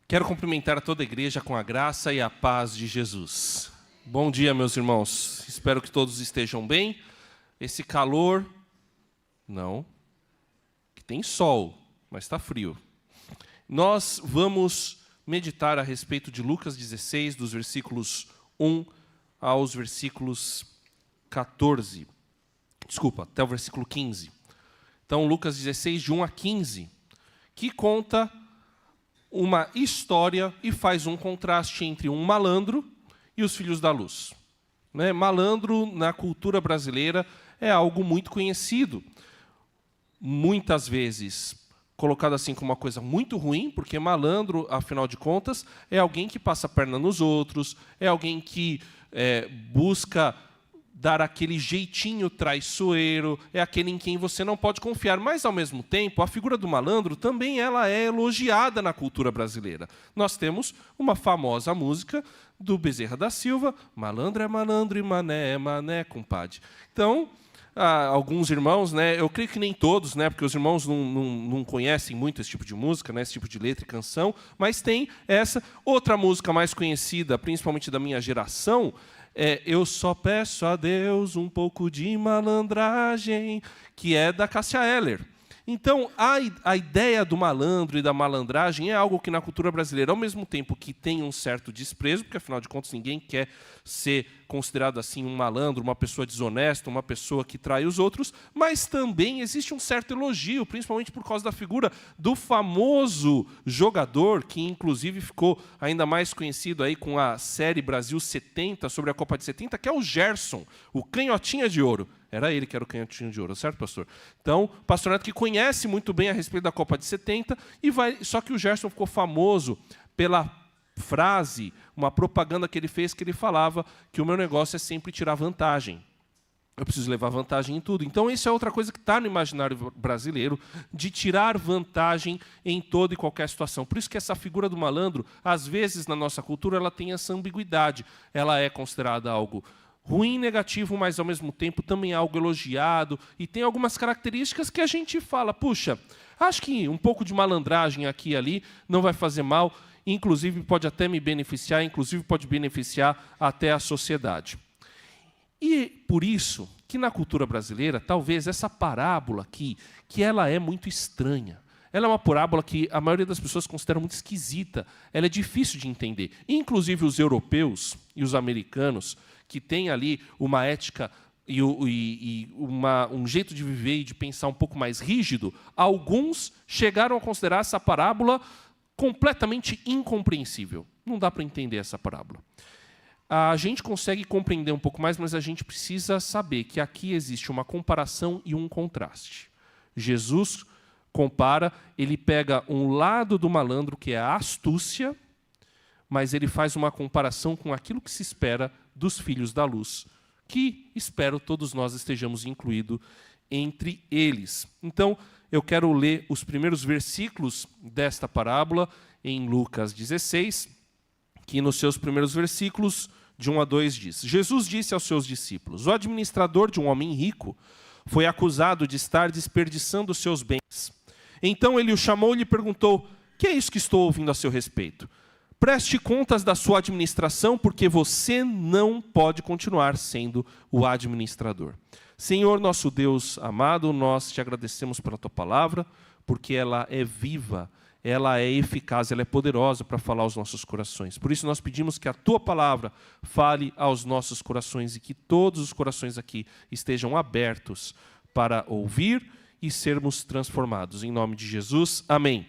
Quero cumprimentar a toda a igreja com a graça e a paz de Jesus. Bom dia, meus irmãos. Espero que todos estejam bem. Esse calor, não, que tem sol, mas está frio. Nós vamos meditar a respeito de Lucas 16, dos versículos 1 aos versículos 14. Desculpa, até o versículo 15. Então, Lucas 16, de 1 a 15, que conta uma história e faz um contraste entre um malandro e os filhos da luz. Malandro, na cultura brasileira, é algo muito conhecido. Muitas vezes colocado assim como uma coisa muito ruim, porque malandro, afinal de contas, é alguém que passa a perna nos outros, é alguém que busca dar aquele jeitinho traiçoeiro, é aquele em quem você não pode confiar. Mas, ao mesmo tempo, a figura do malandro também ela é elogiada na cultura brasileira. Nós temos uma famosa música do Bezerra da Silva, malandro é malandro e mané é mané, compadre. Então, alguns irmãos, eu creio que nem todos, porque os irmãos não conhecem muito esse tipo de música, esse tipo de letra e canção, mas tem essa outra música mais conhecida, principalmente da minha geração, Eu Só Peço a Deus um pouco de malandragem, que é da Cássia Eller. Então, a ideia do malandro e da malandragem é algo que na cultura brasileira, ao mesmo tempo que tem um certo desprezo, porque afinal de contas ninguém quer ser considerado assim um malandro, uma pessoa desonesta, uma pessoa que trai os outros, mas também existe um certo elogio, principalmente por causa da figura do famoso jogador, que inclusive ficou ainda mais conhecido aí com a série Brasil 70, sobre a Copa de 70, que é o Gerson, o canhotinha de ouro. Era ele que era o canhotinho de ouro, certo, pastor? Então, o pastor Neto que conhece muito bem a respeito da Copa de 70, só que o Gerson ficou famoso pela frase, uma propaganda que ele fez, que ele falava que o meu negócio é sempre tirar vantagem. Eu preciso levar vantagem em tudo. Então, isso é outra coisa que está no imaginário brasileiro, de tirar vantagem em toda e qualquer situação. Por isso que essa figura do malandro, às vezes, na nossa cultura, ela tem essa ambiguidade. Ela é considerada algo ruim, negativo, mas, ao mesmo tempo, também é algo elogiado. E tem algumas características que a gente fala, puxa, acho que um pouco de malandragem aqui e ali não vai fazer mal, inclusive pode até me beneficiar, inclusive pode beneficiar até a sociedade. E por isso que na cultura brasileira, talvez essa parábola aqui, que ela é muito estranha. Ela é uma parábola que a maioria das pessoas considera muito esquisita. Ela é difícil de entender. Inclusive os europeus e os americanos, que têm ali uma ética e um jeito de viver e de pensar um pouco mais rígido, alguns chegaram a considerar essa parábola completamente incompreensível. Não dá para entender essa parábola. A gente consegue compreender um pouco mais, mas a gente precisa saber que aqui existe uma comparação e um contraste. Jesus compara, ele pega um lado do malandro, que é a astúcia, mas ele faz uma comparação com aquilo que se espera dos filhos da luz, que espero todos nós estejamos incluídos entre eles. Então, eu quero ler os primeiros versículos desta parábola em Lucas 16, que nos seus primeiros versículos, de 1 a 2, diz: Jesus disse aos seus discípulos: o administrador de um homem rico foi acusado de estar desperdiçando os seus bens. Então ele o chamou e lhe perguntou: que é isso que estou ouvindo a seu respeito? Preste contas da sua administração, porque você não pode continuar sendo o administrador. Senhor, nosso Deus amado, nós te agradecemos pela tua palavra, porque ela é viva, ela é eficaz, ela é poderosa para falar aos nossos corações. Por isso nós pedimos que a tua palavra fale aos nossos corações e que todos os corações aqui estejam abertos para ouvir e sermos transformados. Em nome de Jesus, amém.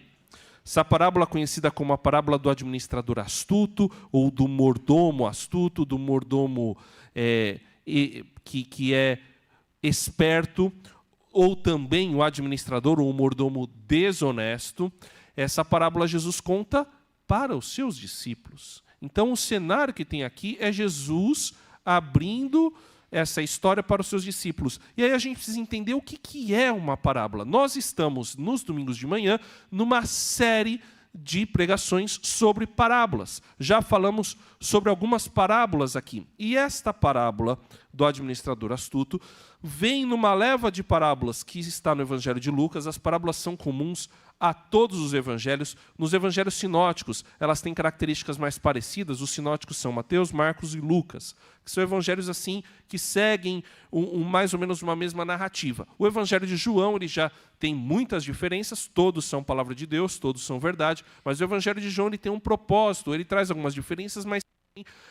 Essa parábola é conhecida como a parábola do administrador astuto, ou do mordomo astuto, do mordomo que é esperto, ou também o administrador ou o mordomo desonesto. Essa parábola Jesus conta para os seus discípulos. Então, o cenário que tem aqui é Jesus abrindo essa história para os seus discípulos. E aí a gente precisa entender o que é uma parábola. Nós estamos, nos domingos de manhã, numa série de pregações sobre parábolas. Já falamos sobre algumas parábolas aqui. E esta parábola do administrador astuto vem numa leva de parábolas que está no Evangelho de Lucas. As parábolas são comuns a todos os evangelhos. Nos evangelhos sinóticos, elas têm características mais parecidas. Os sinóticos são Mateus, Marcos e Lucas, que são evangelhos assim que seguem mais ou menos uma mesma narrativa. O evangelho de João ele já tem muitas diferenças, todos são palavra de Deus, todos são verdade, mas o evangelho de João ele tem um propósito, ele traz algumas diferenças, mas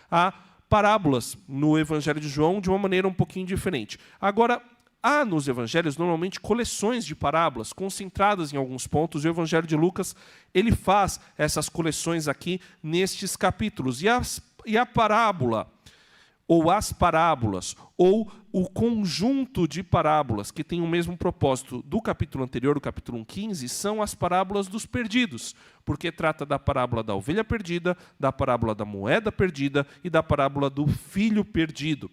há parábolas no evangelho de João de uma maneira um pouquinho diferente. Agora, há nos evangelhos, normalmente, coleções de parábolas concentradas em alguns pontos. O evangelho de Lucas ele faz essas coleções aqui nestes capítulos. E a parábola, ou as parábolas, ou o conjunto de parábolas que tem o mesmo propósito do capítulo anterior, o capítulo 15, são as parábolas dos perdidos, porque trata da parábola da ovelha perdida, da parábola da moeda perdida e da parábola do filho perdido.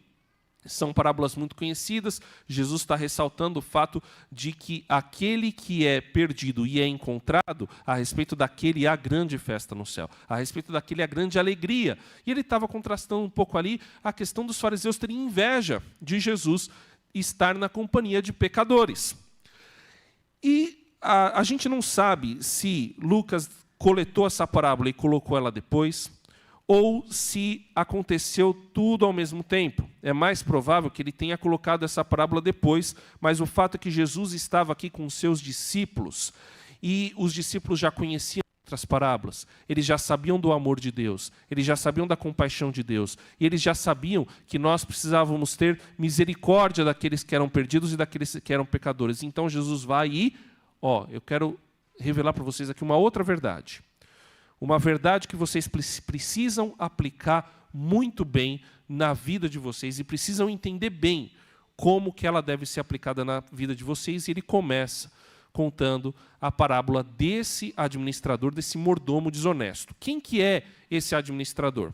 São parábolas muito conhecidas. Jesus está ressaltando o fato de que aquele que é perdido e é encontrado, a respeito daquele há grande festa no céu, a respeito daquele há grande alegria. E ele estava contrastando um pouco ali a questão dos fariseus terem inveja de Jesus estar na companhia de pecadores. E a gente não sabe se Lucas coletou essa parábola e colocou ela depois, ou se aconteceu tudo ao mesmo tempo. É mais provável que ele tenha colocado essa parábola depois, mas o fato é que Jesus estava aqui com os seus discípulos, e os discípulos já conheciam outras parábolas, eles já sabiam do amor de Deus, eles já sabiam da compaixão de Deus, e eles já sabiam que nós precisávamos ter misericórdia daqueles que eram perdidos e daqueles que eram pecadores. Então Jesus vai e, eu quero revelar para vocês aqui uma outra verdade. Uma verdade que vocês precisam aplicar muito bem na vida de vocês e precisam entender bem como que ela deve ser aplicada na vida de vocês. E ele começa contando a parábola desse administrador, desse mordomo desonesto. Quem que é esse administrador?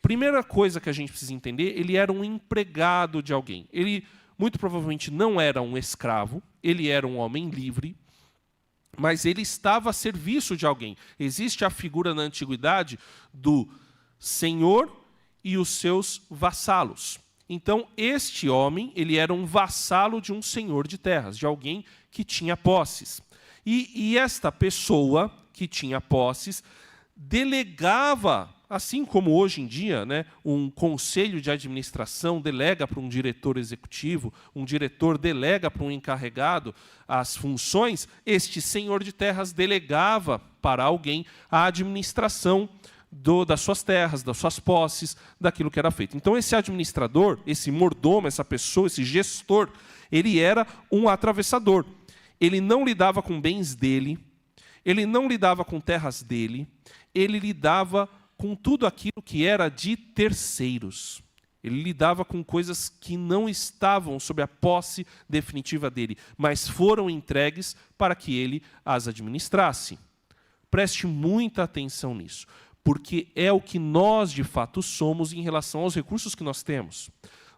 Primeira coisa que a gente precisa entender, ele era um empregado de alguém. Ele muito provavelmente não era um escravo, ele era um homem livre, mas ele estava a serviço de alguém. Existe a figura na antiguidade do senhor e os seus vassalos. Então, este homem, ele era um vassalo de um senhor de terras, de alguém que tinha posses. E esta pessoa que tinha posses delegava, assim como hoje em dia, um conselho de administração delega para um diretor executivo, um diretor delega para um encarregado as funções, este senhor de terras delegava para alguém a administração das suas terras, das suas posses, daquilo que era feito. Então esse administrador, esse mordomo, essa pessoa, esse gestor, ele era um atravessador. Ele não lidava com bens dele, ele não lidava com terras dele, ele lidava com tudo aquilo que era de terceiros. Ele lidava com coisas que não estavam sob a posse definitiva dele, mas foram entregues para que ele as administrasse. Preste muita atenção nisso, porque é o que nós de fato somos em relação aos recursos que nós temos.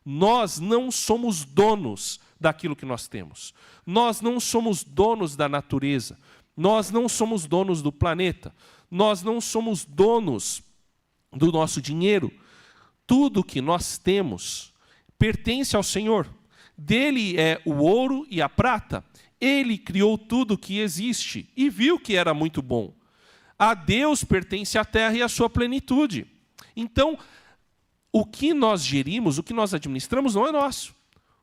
Nós não somos donos daquilo que nós temos. Nós não somos donos da natureza. Nós não somos donos do planeta. Nós não somos donos do nosso dinheiro. Tudo que nós temos pertence ao Senhor. Dele é o ouro e a prata. Ele criou tudo que existe e viu que era muito bom. A Deus pertence a terra e a sua plenitude. Então, o que nós gerimos, o que nós administramos não é nosso.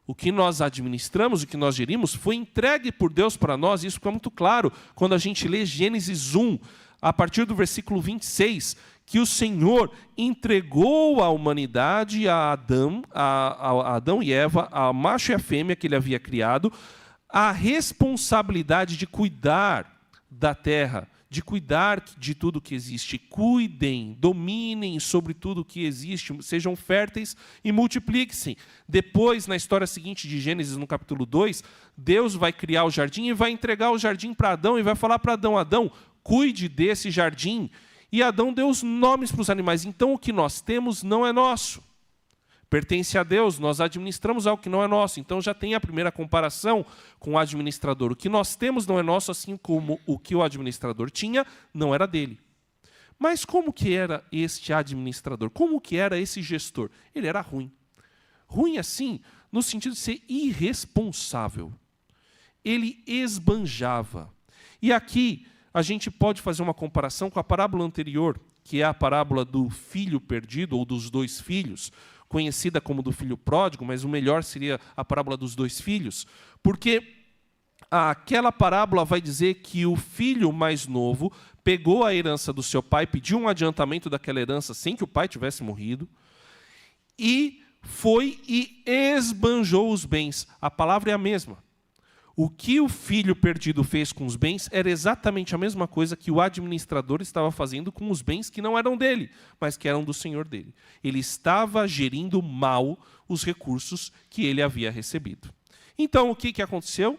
O que nós administramos, o que nós gerimos, foi entregue por Deus para nós. Isso fica muito claro quando a gente lê Gênesis 1, a partir do versículo 26, que o Senhor entregou à humanidade, a Adão e Eva, a macho e a fêmea que ele havia criado, a responsabilidade de cuidar da terra, de cuidar de tudo que existe. Cuidem, dominem sobre tudo que existe, sejam férteis e multipliquem-se. Depois, na história seguinte de Gênesis, no capítulo 2, Deus vai criar o jardim e vai entregar o jardim para Adão e vai falar para Adão: Adão, cuide desse jardim. E Adão deu os nomes para os animais. Então, o que nós temos não é nosso. Pertence a Deus, nós administramos algo que não é nosso. Então já tem a primeira comparação com o administrador. O que nós temos não é nosso, assim como o que o administrador tinha não era dele. Mas como que era este administrador? Como que era esse gestor? Ele era ruim. Ruim assim, no sentido de ser irresponsável. Ele esbanjava. E aqui, a gente pode fazer uma comparação com a parábola anterior, que é a parábola do filho perdido, ou dos dois filhos, conhecida como do filho pródigo, mas o melhor seria a parábola dos dois filhos, porque aquela parábola vai dizer que o filho mais novo pegou a herança do seu pai, pediu um adiantamento daquela herança sem que o pai tivesse morrido, e foi e esbanjou os bens. A palavra é a mesma. O que o filho perdido fez com os bens era exatamente a mesma coisa que o administrador estava fazendo com os bens que não eram dele, mas que eram do senhor dele. Ele estava gerindo mal os recursos que ele havia recebido. Então, o que aconteceu?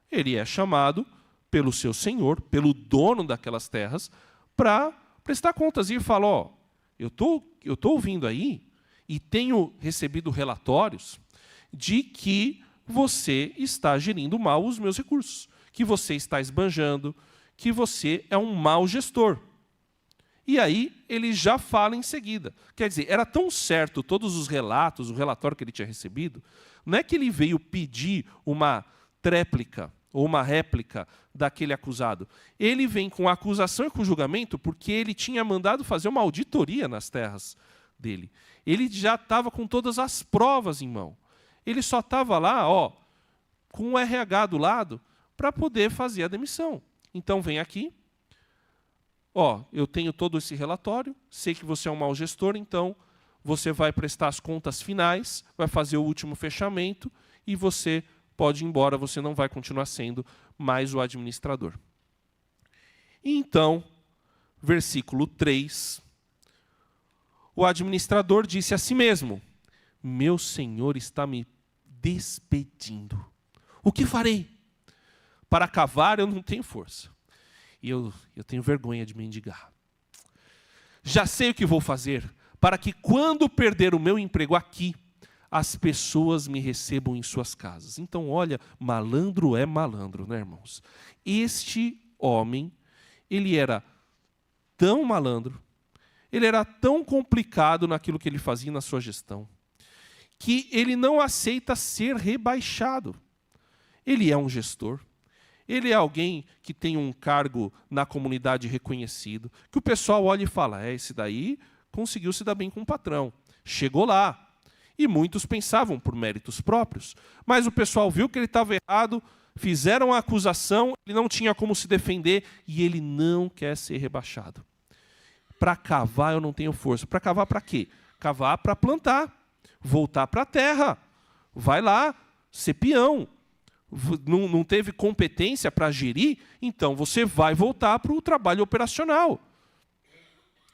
Ele é chamado pelo seu senhor, pelo dono daquelas terras, para prestar contas e fala, ó, eu tô ouvindo aí e tenho recebido relatórios de que você está gerindo mal os meus recursos, que você está esbanjando, que você é um mau gestor. E aí ele já fala em seguida. Quer dizer, era tão certo todos os relatos, o relatório que ele tinha recebido, não é que ele veio pedir uma tréplica ou uma réplica daquele acusado. Ele vem com a acusação e com o julgamento porque ele tinha mandado fazer uma auditoria nas terras dele. Ele já estava com todas as provas em mão. Ele só estava lá, ó, com o RH do lado, para poder fazer a demissão. Então, vem aqui, ó, eu tenho todo esse relatório, sei que você é um mau gestor, então você vai prestar as contas finais, vai fazer o último fechamento e você pode ir embora, você não vai continuar sendo mais o administrador. Então, versículo 3, o administrador disse a si mesmo, meu senhor está me despedindo. O que farei? Para cavar eu não tenho força. E eu tenho vergonha de mendigar. Já sei o que vou fazer, para que quando perder o meu emprego aqui, as pessoas me recebam em suas casas. Então, olha, malandro é malandro, né, irmãos? Este homem, ele era tão malandro, ele era tão complicado naquilo que ele fazia na sua gestão, que ele não aceita ser rebaixado. Ele é um gestor, ele é alguém que tem um cargo na comunidade reconhecido, que o pessoal olha e fala, esse daí conseguiu se dar bem com o patrão, chegou lá. E muitos pensavam por méritos próprios, mas o pessoal viu que ele estava errado, fizeram a acusação, ele não tinha como se defender e ele não quer ser rebaixado. Para cavar eu não tenho força. Para cavar para quê? Cavar para plantar, voltar para a terra. Vai lá, ser peão. Não teve competência para gerir, então você vai voltar para o trabalho operacional.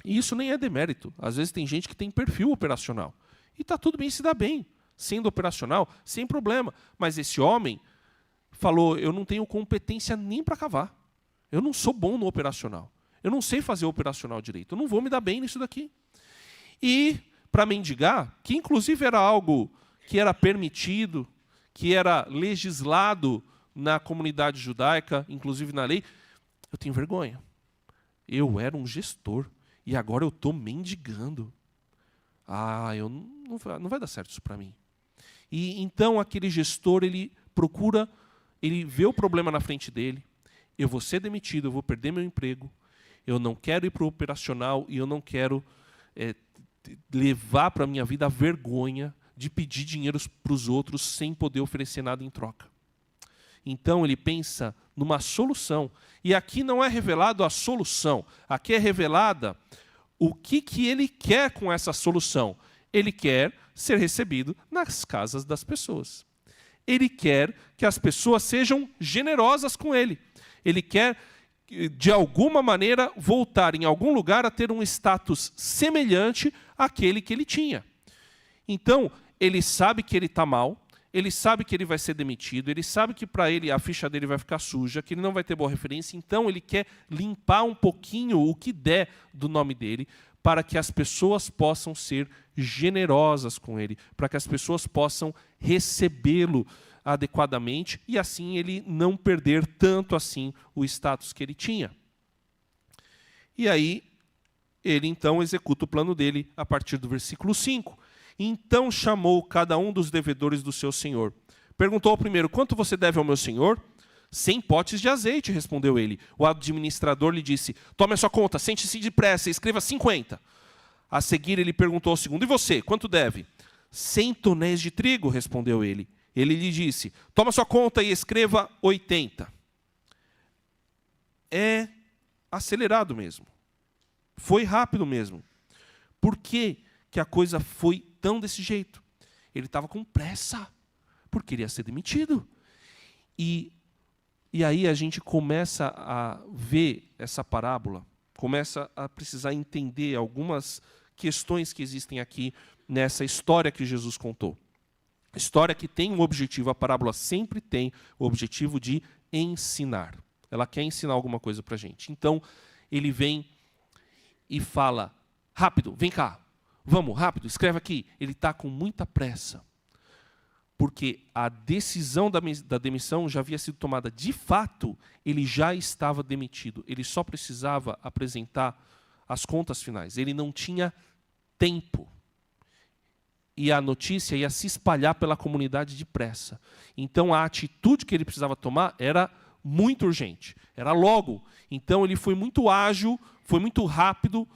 E isso nem é demérito. Às vezes tem gente que tem perfil operacional. E está tudo bem se dá bem, sendo operacional, sem problema. Mas esse homem falou, eu não tenho competência nem para cavar. Eu não sou bom no operacional. Eu não sei fazer o operacional direito. Eu não vou me dar bem nisso daqui. E para mendigar, que inclusive era algo que era permitido, que era legislado na comunidade judaica, inclusive na lei, eu tenho vergonha. Eu era um gestor e agora eu estou mendigando. Não vai dar certo isso para mim. E então aquele gestor, ele procura, ele vê o problema na frente dele, eu vou ser demitido, eu vou perder meu emprego, eu não quero ir para o operacional e eu não quero levar para a minha vida a vergonha de pedir dinheiro para os outros sem poder oferecer nada em troca. Então ele pensa numa solução. E aqui não é revelado a solução, aqui é revelada o que ele quer com essa solução. Ele quer ser recebido nas casas das pessoas. Ele quer que as pessoas sejam generosas com ele. Ele quer, de alguma maneira, voltar em algum lugar a ter um status semelhante àquele que ele tinha. Então, ele sabe que ele está mal, ele sabe que ele vai ser demitido, ele sabe que para ele a ficha dele vai ficar suja, que ele não vai ter boa referência, então ele quer limpar um pouquinho o que der do nome dele, para que as pessoas possam ser generosas com ele, para que as pessoas possam recebê-lo adequadamente e assim ele não perder tanto assim o status que ele tinha. E aí, ele então executa o plano dele a partir do versículo 5. Então chamou cada um dos devedores do seu senhor. Perguntou ao primeiro, quanto você deve ao meu senhor? 100 potes de azeite, respondeu ele. O administrador lhe disse, tome a sua conta, sente-se depressa, escreva 50. A seguir ele perguntou ao segundo, e você, quanto deve? 100 tonéis de trigo, respondeu ele. Ele lhe disse, toma a sua conta e escreva 80. É acelerado mesmo. Foi rápido mesmo. Por que que a coisa foi tão desse jeito? Ele estava com pressa, porque queria ser demitido. E aí a gente começa a ver essa parábola, começa a precisar entender algumas questões que existem aqui nessa história que Jesus contou. História que tem um objetivo, a parábola sempre tem o objetivo de ensinar. Ela quer ensinar alguma coisa para a gente. Então, ele vem e fala, rápido, vem cá, vamos, rápido, escreve aqui. Ele está com muita pressa, porque a decisão da demissão já havia sido tomada. De fato, ele já estava demitido. Ele só precisava apresentar as contas finais. Ele não tinha tempo. E a notícia ia se espalhar pela comunidade depressa. Então, a atitude que ele precisava tomar era muito urgente. Era logo. Então, ele foi muito ágil, foi muito rápido,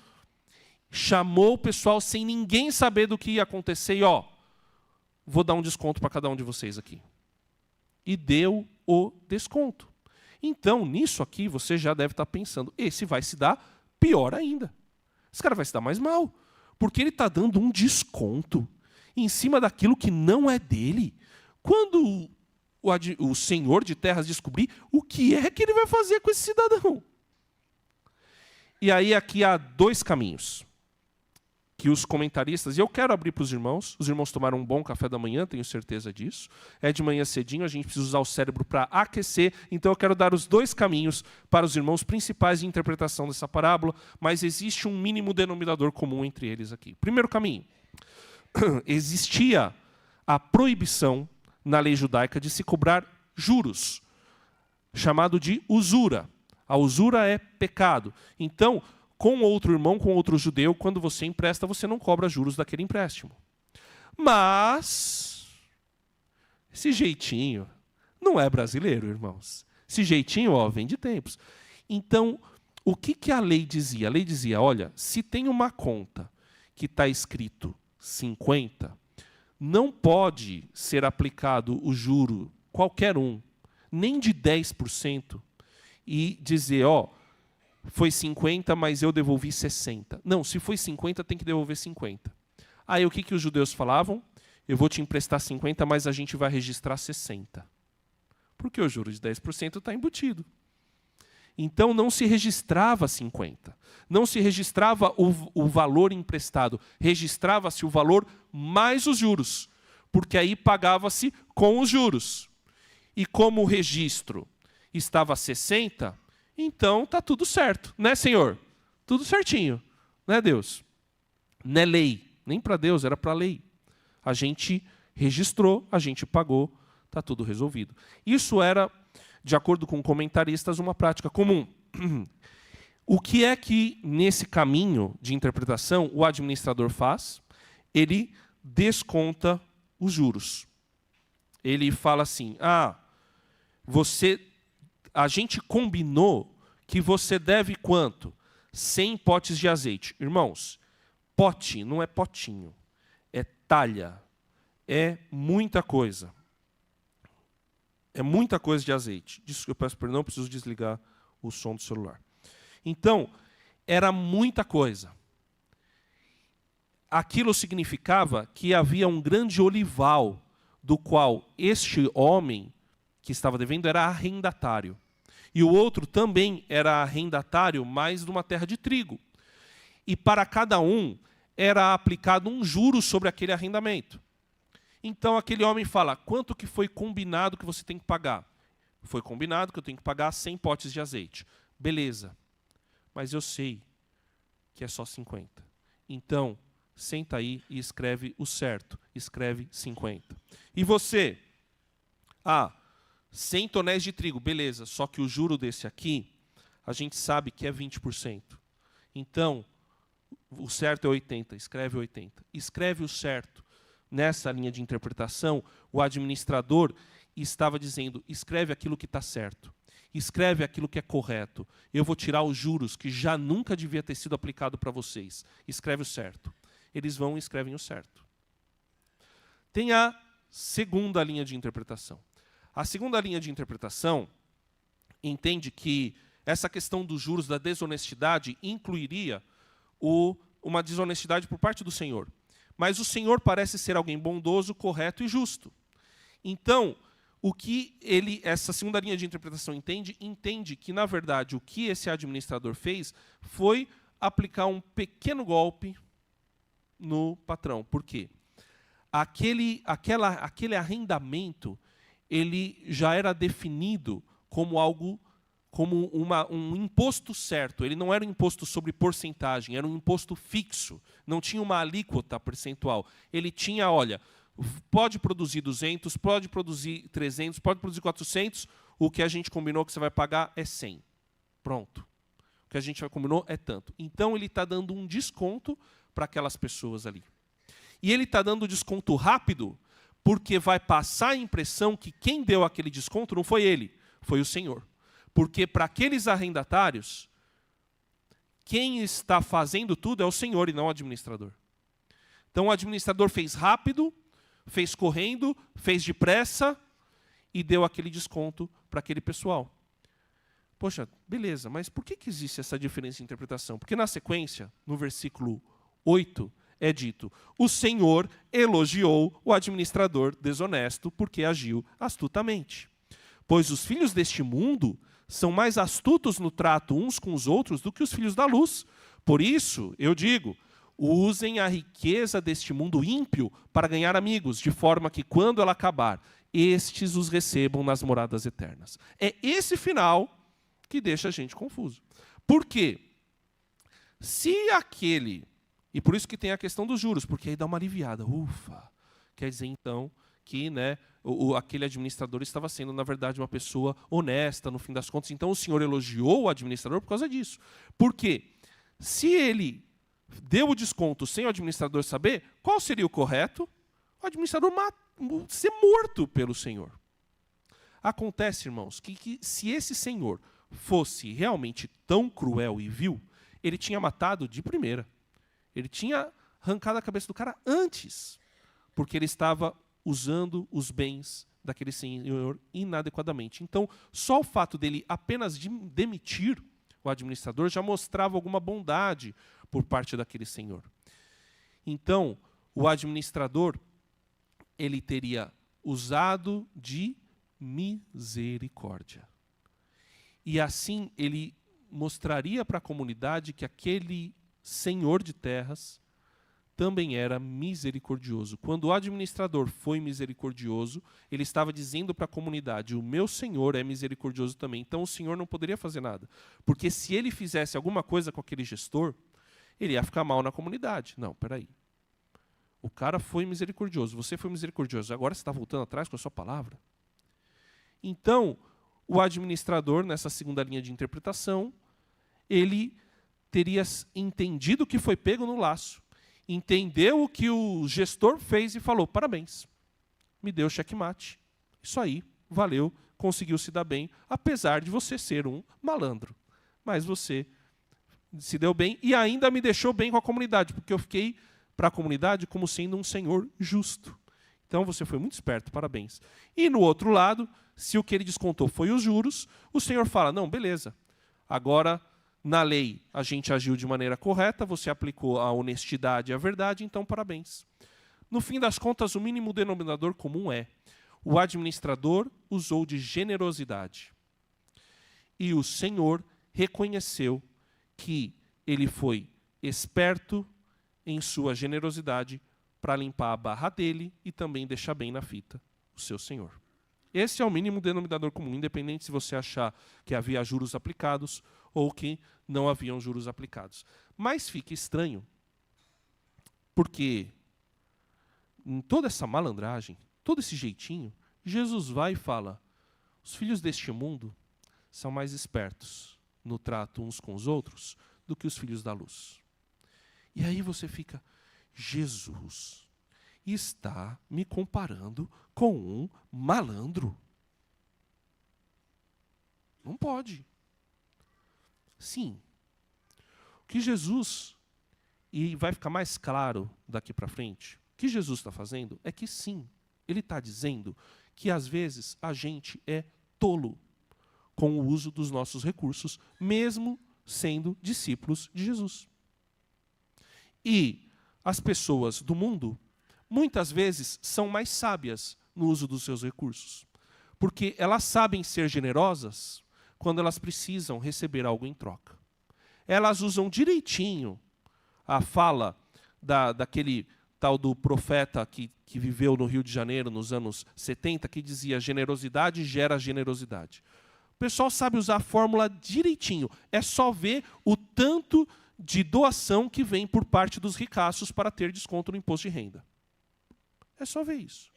chamou o pessoal sem ninguém saber do que ia acontecer e, vou dar um desconto para cada um de vocês aqui. E deu o desconto. Então, nisso aqui, você já deve estar pensando, esse vai se dar pior ainda. Esse cara vai se dar mais mal. Porque ele está dando um desconto em cima daquilo que não é dele. Quando o senhor de terras descobrir, o que é que ele vai fazer com esse cidadão? E aí aqui há dois caminhos que os comentaristas, e eu quero abrir para os irmãos tomaram um bom café da manhã, tenho certeza disso. É de manhã cedinho, a gente precisa usar o cérebro para aquecer, então eu quero dar os dois caminhos para os irmãos principais de interpretação dessa parábola, mas existe um mínimo denominador comum entre eles aqui. Primeiro caminho, existia a proibição na lei judaica de se cobrar juros, chamado de usura. A usura é pecado. Então, com outro irmão, com outro judeu, quando você empresta, você não cobra juros daquele empréstimo. Mas esse jeitinho não é brasileiro, irmãos. Esse jeitinho, vem de tempos. Então, o que a lei dizia? A lei dizia, olha, se tem uma conta que está escrito 50, não pode ser aplicado o juro, qualquer um, nem de 10%, e dizer, foi 50, mas eu devolvi 60. Não, se foi 50, tem que devolver 50. Aí o que os judeus falavam? Eu vou te emprestar 50, mas a gente vai registrar 60. Porque o juro de 10% está embutido. Então não se registrava 50. Não se registrava o valor emprestado. Registrava-se o valor mais os juros. Porque aí pagava-se com os juros. E como o registro estava a 60, então está tudo certo. Né, Senhor? Tudo certinho. Né, Deus? Não é lei. Nem para Deus, era para a lei. A gente registrou, a gente pagou, está tudo resolvido. Isso era, de acordo com comentaristas, uma prática comum. O que é que, nesse caminho de interpretação, o administrador faz? Ele desconta os juros. Ele fala assim, a gente combinou que você deve quanto? 100 potes de azeite. Irmãos, pote não é potinho, é talha, é muita coisa. É muita coisa de azeite. Eu peço perdão, preciso desligar o som do celular. Então, era muita coisa. Aquilo significava que havia um grande olival, do qual este homem que estava devendo era arrendatário. E o outro também era arrendatário, mas de uma terra de trigo. E para cada um era aplicado um juro sobre aquele arrendamento. Então aquele homem fala, quanto que foi combinado que você tem que pagar? Foi combinado que eu tenho que pagar 100 potes de azeite. Beleza, mas eu sei que é só 50. Então, senta aí e escreve o certo. Escreve 50. E você? 100 tonéis de trigo, beleza. Só que o juro desse aqui, a gente sabe que é 20%. Então, o certo é 80. Escreve 80. Escreve o certo. Nessa linha de interpretação, o administrador e estava dizendo, escreve aquilo que está certo. Escreve aquilo que é correto. Eu vou tirar os juros que já nunca devia ter sido aplicado para vocês. Escreve o certo. Eles vão e escrevem o certo. Tem a segunda linha de interpretação. A segunda linha de interpretação entende que essa questão dos juros, da desonestidade, incluiria uma desonestidade por parte do Senhor. Mas o Senhor parece ser alguém bondoso, correto e justo. Então, o que essa segunda linha de interpretação entende que, na verdade, o que esse administrador fez foi aplicar um pequeno golpe no patrão. Por quê? Aquele arrendamento, ele já era definido como algo, como um imposto certo. Ele não era um imposto sobre porcentagem, era um imposto fixo. Não tinha uma alíquota percentual. Ele tinha, olha, pode produzir 200, pode produzir 300, pode produzir 400, o que a gente combinou que você vai pagar é 100. Pronto. O que a gente combinou é tanto. Então, ele está dando um desconto para aquelas pessoas ali. E ele está dando desconto rápido, porque vai passar a impressão que quem deu aquele desconto não foi ele, foi o Senhor. Porque para aqueles arrendatários, quem está fazendo tudo é o Senhor e não o administrador. Então o administrador fez rápido, fez correndo, fez depressa e deu aquele desconto para aquele pessoal. Poxa, beleza, mas por que existe essa diferença de interpretação? Porque na sequência, no versículo 8, é dito, o Senhor elogiou o administrador desonesto porque agiu astutamente. Pois os filhos deste mundo são mais astutos no trato uns com os outros do que os filhos da luz. Por isso, eu digo, usem a riqueza deste mundo ímpio para ganhar amigos, de forma que, quando ela acabar, estes os recebam nas moradas eternas. É esse final que deixa a gente confuso. Por quê? Se aquele... E por isso que tem a questão dos juros, porque aí dá uma aliviada. Ufa! Quer dizer, então, que aquele administrador estava sendo, na verdade, uma pessoa honesta, no fim das contas. Então, o Senhor elogiou o administrador por causa disso. Por quê? Se ele deu o desconto sem o administrador saber, qual seria o correto? O administrador ser morto pelo Senhor. Acontece, irmãos, que se esse Senhor fosse realmente tão cruel e vil, ele tinha matado de primeira. Ele tinha arrancado a cabeça do cara antes, porque ele estava usando os bens daquele senhor inadequadamente. Então, só o fato dele apenas demitir o administrador já mostrava alguma bondade por parte daquele senhor. Então, o administrador, ele teria usado de misericórdia. E assim, ele mostraria para a comunidade que aquele senhor de terras também era misericordioso. Quando o administrador foi misericordioso, ele estava dizendo para a comunidade, o meu senhor é misericordioso também. Então o senhor não poderia fazer nada. Porque se ele fizesse alguma coisa com aquele gestor, ele ia ficar mal na comunidade. Não, peraí. O cara foi misericordioso, você foi misericordioso, agora você está voltando atrás com a sua palavra? Então, o administrador, nessa segunda linha de interpretação, ele teria entendido que foi pego no laço, entendeu o que o gestor fez e falou, parabéns, me deu checkmate. Isso aí, valeu, conseguiu se dar bem, apesar de você ser um malandro. Mas você se deu bem e ainda me deixou bem com a comunidade, porque eu fiquei para a comunidade como sendo um senhor justo. Então você foi muito esperto, parabéns. E no outro lado, se o que ele descontou foi os juros, o senhor fala, não, beleza, agora... Na lei, a gente agiu de maneira correta, você aplicou a honestidade e a verdade, então parabéns. No fim das contas, o mínimo denominador comum é o administrador usou de generosidade. E o Senhor reconheceu que ele foi esperto em sua generosidade para limpar a barra dele e também deixar bem na fita o seu Senhor. Esse é o mínimo denominador comum, independente se você achar que havia juros aplicados ou que não haviam juros aplicados. Mas fica estranho, porque em toda essa malandragem, todo esse jeitinho, Jesus vai e fala, os filhos deste mundo são mais espertos no trato uns com os outros do que os filhos da luz. E aí você fica, Jesus está me comparando com um malandro. Não pode. Sim. O que Jesus, e vai ficar mais claro daqui para frente, o que Jesus está fazendo é que sim, ele está dizendo que às vezes a gente é tolo com o uso dos nossos recursos, mesmo sendo discípulos de Jesus. E as pessoas do mundo, muitas vezes, são mais sábias no uso dos seus recursos, porque elas sabem ser generosas quando elas precisam receber algo em troca. Elas usam direitinho a fala daquele tal do profeta que viveu no Rio de Janeiro nos anos 70, que dizia: generosidade gera generosidade. O pessoal sabe usar a fórmula direitinho. É só ver o tanto de doação que vem por parte dos ricaços para ter desconto no imposto de renda. É só ver isso.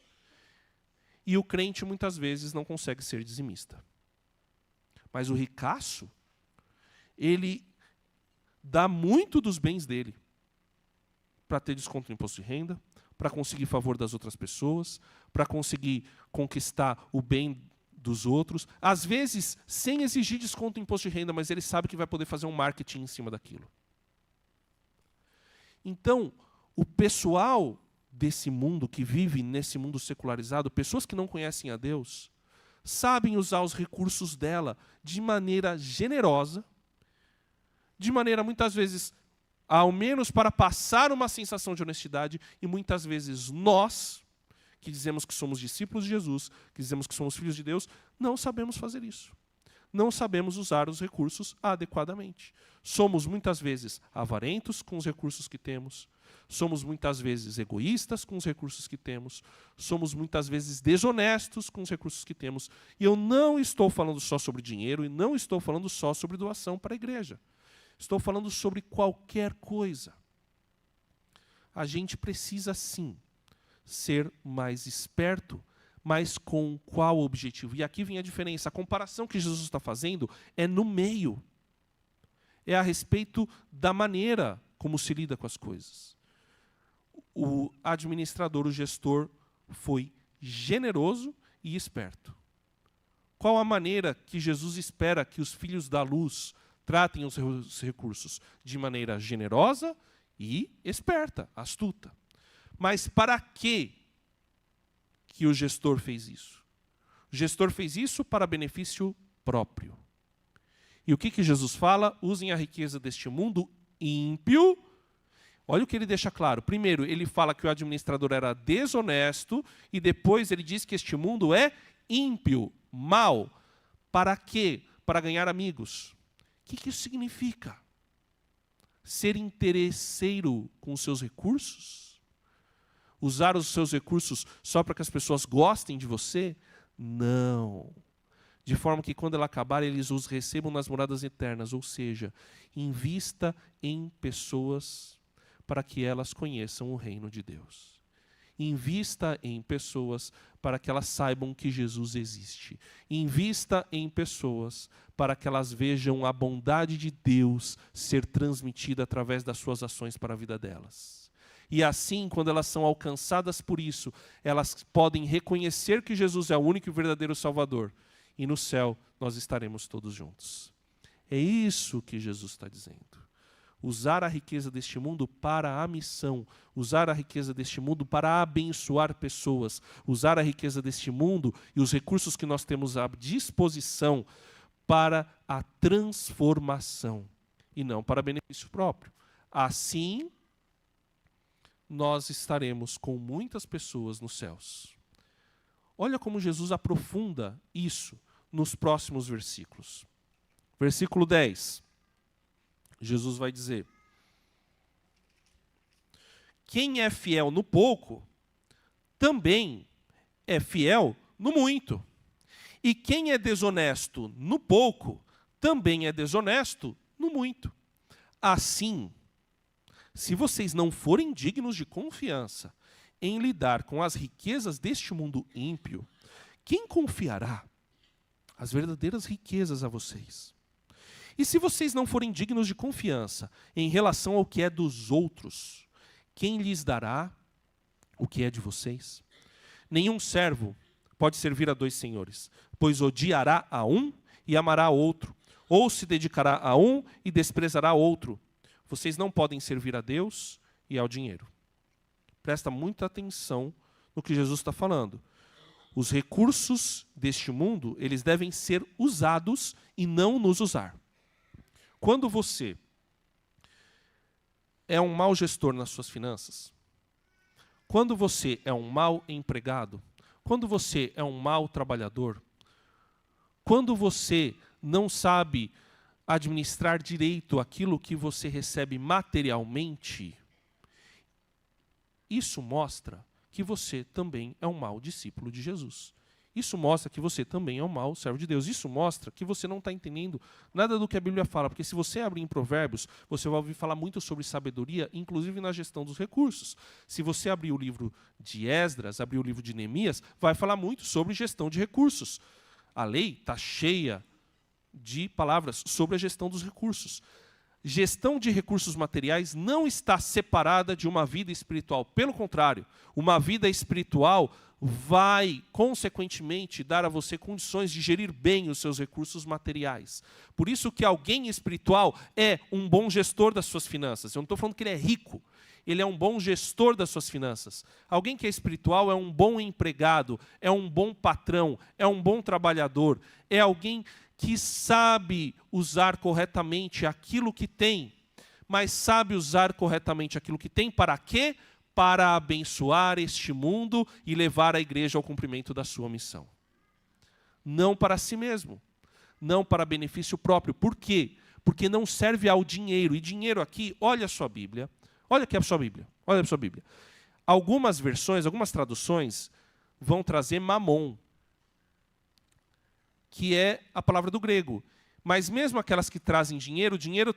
E o crente muitas vezes não consegue ser dizimista. Mas o ricaço, ele dá muito dos bens dele para ter desconto no imposto de renda, para conseguir favor das outras pessoas, para conseguir conquistar o bem dos outros, às vezes sem exigir desconto no imposto de renda, mas ele sabe que vai poder fazer um marketing em cima daquilo. Então, o pessoal desse mundo, que vive nesse mundo secularizado, pessoas que não conhecem a Deus, sabem usar os recursos dela de maneira generosa, de maneira muitas vezes, ao menos para passar uma sensação de honestidade, e muitas vezes nós, que dizemos que somos discípulos de Jesus, que dizemos que somos filhos de Deus, não sabemos fazer isso. Não sabemos usar os recursos adequadamente. Somos muitas vezes avarentos com os recursos que temos, somos muitas vezes egoístas com os recursos que temos, somos muitas vezes desonestos com os recursos que temos. E eu não estou falando só sobre dinheiro e não estou falando só sobre doação para a igreja. Estou falando sobre qualquer coisa. A gente precisa, sim, ser mais esperto, mas com qual objetivo? E aqui vem a diferença. A comparação que Jesus está fazendo é no meio. É a respeito da maneira como se lida com as coisas. O administrador, o gestor, foi generoso e esperto. Qual a maneira que Jesus espera que os filhos da luz tratem os recursos? De maneira generosa e esperta, astuta. Mas para que o gestor fez isso? O gestor fez isso para benefício próprio. E o que Jesus fala? Usem a riqueza deste mundo ímpio. Olha o que ele deixa claro. Primeiro, ele fala que o administrador era desonesto, e depois ele diz que este mundo é ímpio, mau. Para quê? Para ganhar amigos. O que isso significa? Ser interesseiro com os seus recursos? Usar os seus recursos só para que as pessoas gostem de você? Não. De forma que quando ela acabar, eles os recebam nas moradas eternas. Ou seja, invista em pessoas para que elas conheçam o reino de Deus. Invista em pessoas para que elas saibam que Jesus existe. Invista em pessoas para que elas vejam a bondade de Deus ser transmitida através das suas ações para a vida delas. E assim, quando elas são alcançadas por isso, elas podem reconhecer que Jesus é o único e verdadeiro Salvador. E no céu nós estaremos todos juntos. É isso que Jesus está dizendo. Usar a riqueza deste mundo para a missão, usar a riqueza deste mundo para abençoar pessoas, usar a riqueza deste mundo e os recursos que nós temos à disposição para a transformação e não para benefício próprio. Assim, nós estaremos com muitas pessoas nos céus. Olha como Jesus aprofunda isso nos próximos versículos. Versículo 10. Jesus vai dizer: quem é fiel no pouco, também é fiel no muito. E quem é desonesto no pouco, também é desonesto no muito. Assim, se vocês não forem dignos de confiança em lidar com as riquezas deste mundo ímpio, quem confiará as verdadeiras riquezas a vocês? E se vocês não forem dignos de confiança em relação ao que é dos outros, quem lhes dará o que é de vocês? Nenhum servo pode servir a dois senhores, pois odiará a um e amará outro, ou se dedicará a um e desprezará outro. Vocês não podem servir a Deus e ao dinheiro. Presta muita atenção no que Jesus está falando. Os recursos deste mundo, eles devem ser usados e não nos usar. Quando você é um mau gestor nas suas finanças, quando você é um mau empregado, quando você é um mau trabalhador, quando você não sabe administrar direito aquilo que você recebe materialmente, isso mostra que você também é um mau discípulo de Jesus. Isso mostra que você também é um mau servo de Deus. Isso mostra que você não está entendendo nada do que a Bíblia fala. Porque se você abrir em Provérbios, você vai ouvir falar muito sobre sabedoria, inclusive na gestão dos recursos. Se você abrir o livro de Esdras, abrir o livro de Neemias, vai falar muito sobre gestão de recursos. A lei está cheia de palavras sobre a gestão dos recursos. Gestão de recursos materiais não está separada de uma vida espiritual. Pelo contrário, uma vida espiritual vai, consequentemente, dar a você condições de gerir bem os seus recursos materiais. Por isso que alguém espiritual é um bom gestor das suas finanças. Eu não estou falando que ele é rico. Ele é um bom gestor das suas finanças. Alguém que é espiritual é um bom empregado, é um bom patrão, é um bom trabalhador, é alguém que sabe usar corretamente aquilo que tem, mas sabe usar corretamente aquilo que tem para quê? Para abençoar este mundo e levar a igreja ao cumprimento da sua missão. Não para si mesmo, não para benefício próprio. Por quê? Porque não serve ao dinheiro. E dinheiro aqui, olha a sua Bíblia, olha aqui a sua Bíblia, olha a sua Bíblia. Algumas versões, algumas traduções vão trazer mamon, que é a palavra do grego. Mas mesmo aquelas que trazem dinheiro, o dinheiro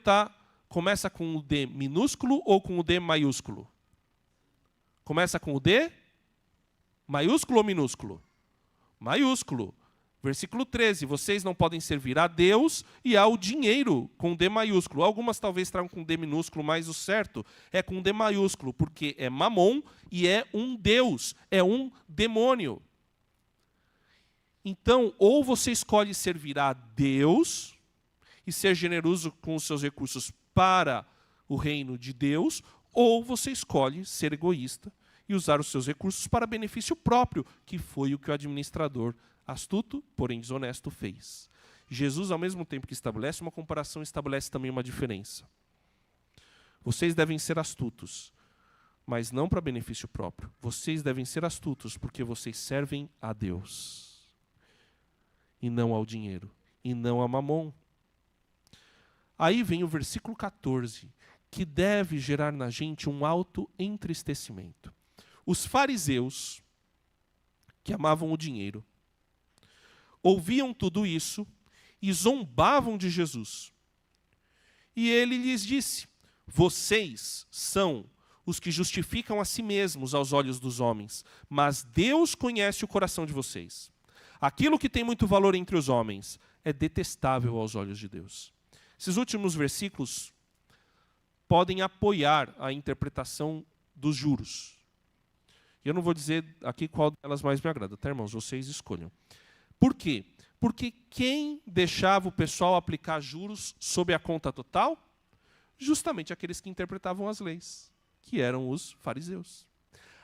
começa com o D minúsculo ou com o D maiúsculo? Começa com o D maiúsculo ou minúsculo? Maiúsculo. Versículo 13, vocês não podem servir a Deus e ao dinheiro, com D maiúsculo. Algumas talvez tragam com D minúsculo, mas o certo é com D maiúsculo, porque é mamon e é um Deus, é um demônio. Então, ou você escolhe servir a Deus e ser generoso com os seus recursos para o reino de Deus, ou você escolhe ser egoísta e usar os seus recursos para benefício próprio, que foi o que o administrador astuto, porém desonesto, fez. Jesus, ao mesmo tempo que estabelece uma comparação, estabelece também uma diferença. Vocês devem ser astutos, mas não para benefício próprio. Vocês devem ser astutos porque vocês servem a Deus. E não ao dinheiro, e não a mamon. Aí vem o versículo 14, que deve gerar na gente um alto entristecimento. Os fariseus, que amavam o dinheiro, ouviam tudo isso e zombavam de Jesus. E ele lhes disse: vocês são os que justificam a si mesmos aos olhos dos homens, mas Deus conhece o coração de vocês. Aquilo que tem muito valor entre os homens é detestável aos olhos de Deus. Esses últimos versículos podem apoiar a interpretação dos juros. Eu não vou dizer aqui qual delas mais me agrada, tá, irmãos? Vocês escolham. Por quê? Porque quem deixava o pessoal aplicar juros sob a conta total? Justamente aqueles que interpretavam as leis, que eram os fariseus.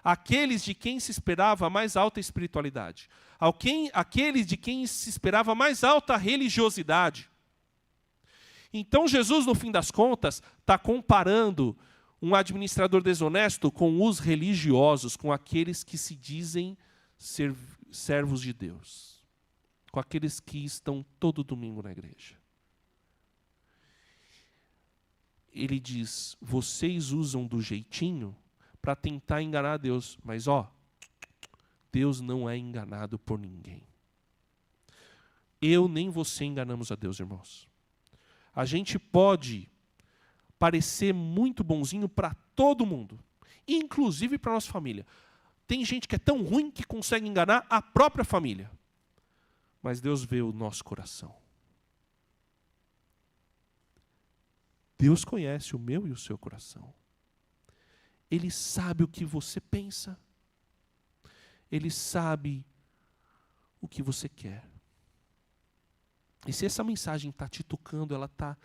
Aqueles de quem se esperava a mais alta espiritualidade. Aqueles de quem se esperava a mais alta religiosidade. Então Jesus, no fim das contas, está comparando um administrador desonesto com os religiosos, com aqueles que se dizem servos de Deus. Com aqueles que estão todo domingo na igreja. Ele diz, vocês usam do jeitinho para tentar enganar Deus. Mas, Deus não é enganado por ninguém. Eu nem você enganamos a Deus, irmãos. A gente pode parecer muito bonzinho para todo mundo, inclusive para a nossa família. Tem gente que é tão ruim que consegue enganar a própria família. Mas Deus vê o nosso coração. Deus conhece o meu e o seu coração. Ele sabe o que você pensa. Ele sabe o que você quer. E se essa mensagem está te tocando, ela está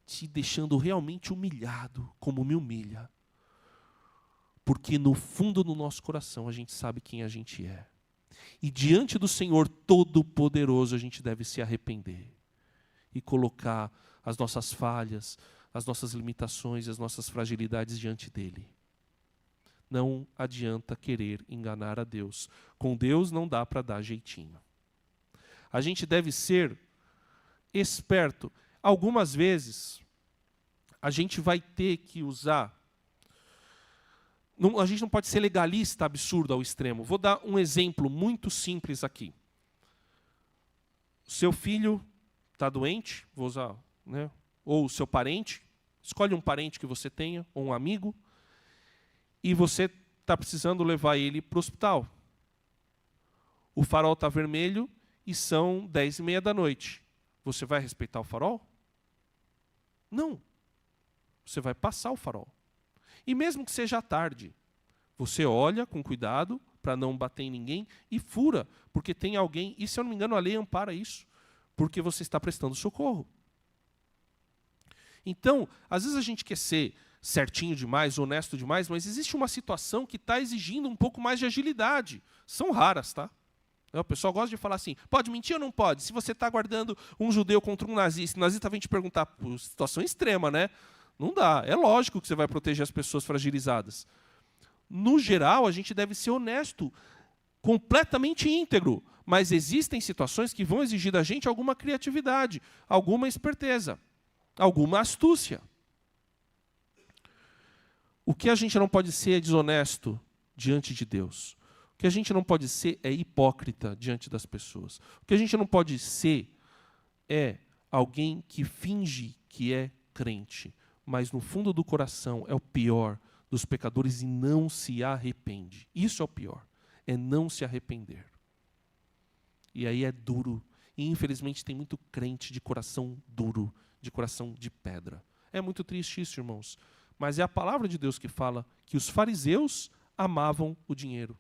te deixando realmente humilhado, como me humilha. Porque no fundo do nosso coração a gente sabe quem a gente é. E diante do Senhor Todo-Poderoso a gente deve se arrepender. E colocar as nossas falhas, as nossas limitações, as nossas fragilidades diante dele. Não adianta querer enganar a Deus. Com Deus não dá para dar jeitinho. A gente deve ser esperto. Algumas vezes, a gente vai ter que usar... a gente não pode ser legalista absurdo ao extremo. Vou dar um exemplo muito simples aqui. Seu filho está doente, vou usar, né? Ou o seu parente, escolhe um parente que você tenha, ou um amigo, e você está precisando levar ele para o hospital. O farol está vermelho e são 10h30 da noite. Você vai respeitar o farol? Não. Você vai passar o farol. E mesmo que seja tarde, você olha com cuidado para não bater em ninguém e fura, porque tem alguém, e se eu não me engano a lei ampara isso, porque você está prestando socorro. Então, às vezes a gente quer ser certinho demais, honesto demais, mas existe uma situação que está exigindo um pouco mais de agilidade. São raras, tá? O pessoal gosta de falar assim, pode mentir ou não pode? Se você está guardando um judeu contra um nazista, o nazista vem te perguntar, por situação extrema, né? Não dá. É lógico que você vai proteger as pessoas fragilizadas. No geral, a gente deve ser honesto, completamente íntegro. Mas existem situações que vão exigir da gente alguma criatividade, alguma esperteza, alguma astúcia. O que a gente não pode ser é desonesto diante de Deus. O que a gente não pode ser é hipócrita diante das pessoas. O que a gente não pode ser é alguém que finge que é crente, mas no fundo do coração é o pior dos pecadores e não se arrepende. Isso é o pior, é não se arrepender. E aí é duro. E infelizmente tem muito crente de coração duro, de coração de pedra. É muito triste isso, irmãos. Mas é a palavra de Deus que fala que os fariseus amavam o dinheiro.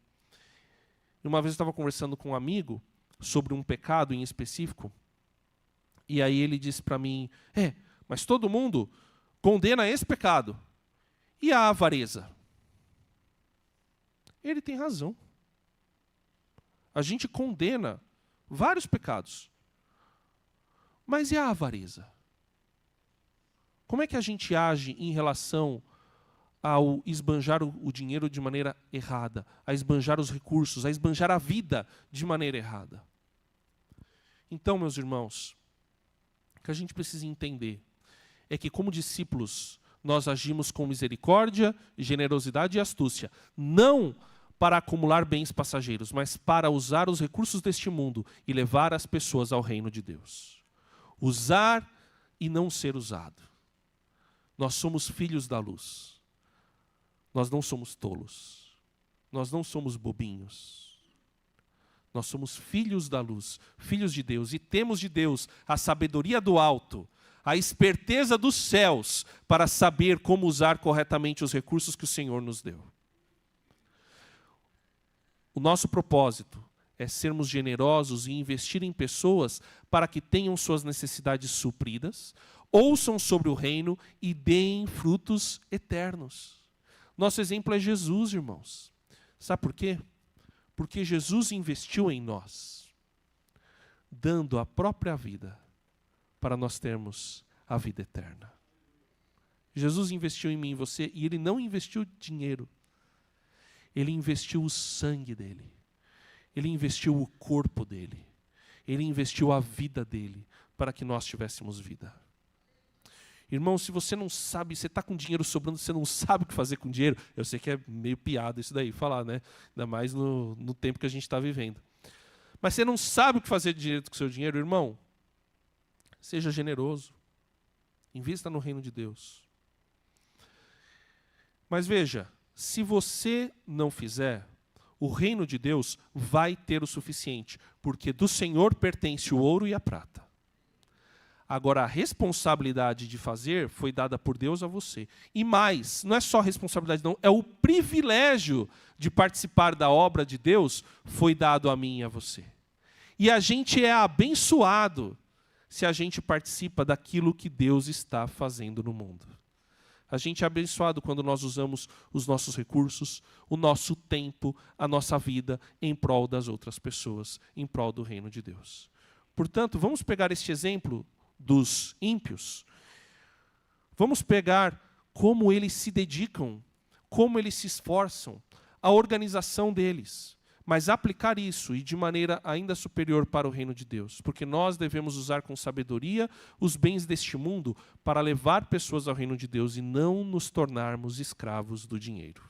Uma vez eu estava conversando com um amigo sobre um pecado em específico, e aí ele disse para mim, mas todo mundo condena esse pecado. E a avareza? Ele tem razão. A gente condena vários pecados. Mas e a avareza? Como é que a gente age em relação ao esbanjar o dinheiro de maneira errada, a esbanjar os recursos, a esbanjar a vida de maneira errada? Então, meus irmãos, o que a gente precisa entender é que, como discípulos, nós agimos com misericórdia, generosidade e astúcia, não para acumular bens passageiros, mas para usar os recursos deste mundo e levar as pessoas ao reino de Deus. Usar e não ser usado. Nós somos filhos da luz. Nós não somos tolos. Nós não somos bobinhos. Nós somos filhos da luz, filhos de Deus, e temos de Deus a sabedoria do alto, a esperteza dos céus, para saber como usar corretamente os recursos que o Senhor nos deu. O nosso propósito é sermos generosos e investir em pessoas para que tenham suas necessidades supridas, ouçam sobre o reino e deem frutos eternos. Nosso exemplo é Jesus, irmãos. Sabe por quê? Porque Jesus investiu em nós, dando a própria vida para nós termos a vida eterna. Jesus investiu em mim e em você, e Ele não investiu dinheiro. Ele investiu o sangue dele. Ele investiu o corpo dele. Ele investiu a vida dele para que nós tivéssemos vida. Irmão, se você não sabe, você está com dinheiro sobrando, você não sabe o que fazer com dinheiro, eu sei que é meio piada isso daí, falar, né? Ainda mais no tempo que a gente está vivendo. Mas você não sabe o que fazer direito com o seu dinheiro, irmão? Seja generoso. Invista no reino de Deus. Mas veja, se você não fizer, o reino de Deus vai ter o suficiente, porque do Senhor pertence o ouro e a prata. Agora, a responsabilidade de fazer foi dada por Deus a você. E mais, não é só responsabilidade não, é o privilégio de participar da obra de Deus foi dado a mim e a você. E a gente é abençoado se a gente participa daquilo que Deus está fazendo no mundo. A gente é abençoado quando nós usamos os nossos recursos, o nosso tempo, a nossa vida em prol das outras pessoas, em prol do reino de Deus. Portanto, vamos pegar este exemplo dos ímpios. Vamos pegar como eles se dedicam, como eles se esforçam, a organização deles, mas aplicar isso e de maneira ainda superior para o reino de Deus, porque nós devemos usar com sabedoria os bens deste mundo para levar pessoas ao reino de Deus e não nos tornarmos escravos do dinheiro.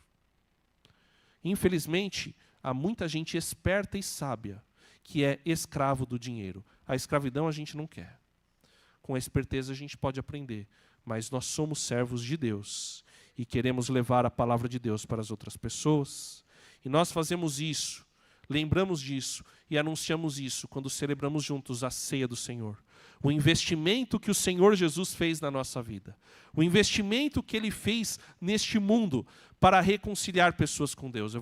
Infelizmente, há muita gente esperta e sábia que é escravo do dinheiro. A escravidão a gente não quer. Com a esperteza a gente pode aprender, mas nós somos servos de Deus e queremos levar a palavra de Deus para as outras pessoas. E nós fazemos isso, lembramos disso e anunciamos isso quando celebramos juntos a ceia do Senhor. O investimento que o Senhor Jesus fez na nossa vida. O investimento que Ele fez neste mundo para reconciliar pessoas com Deus.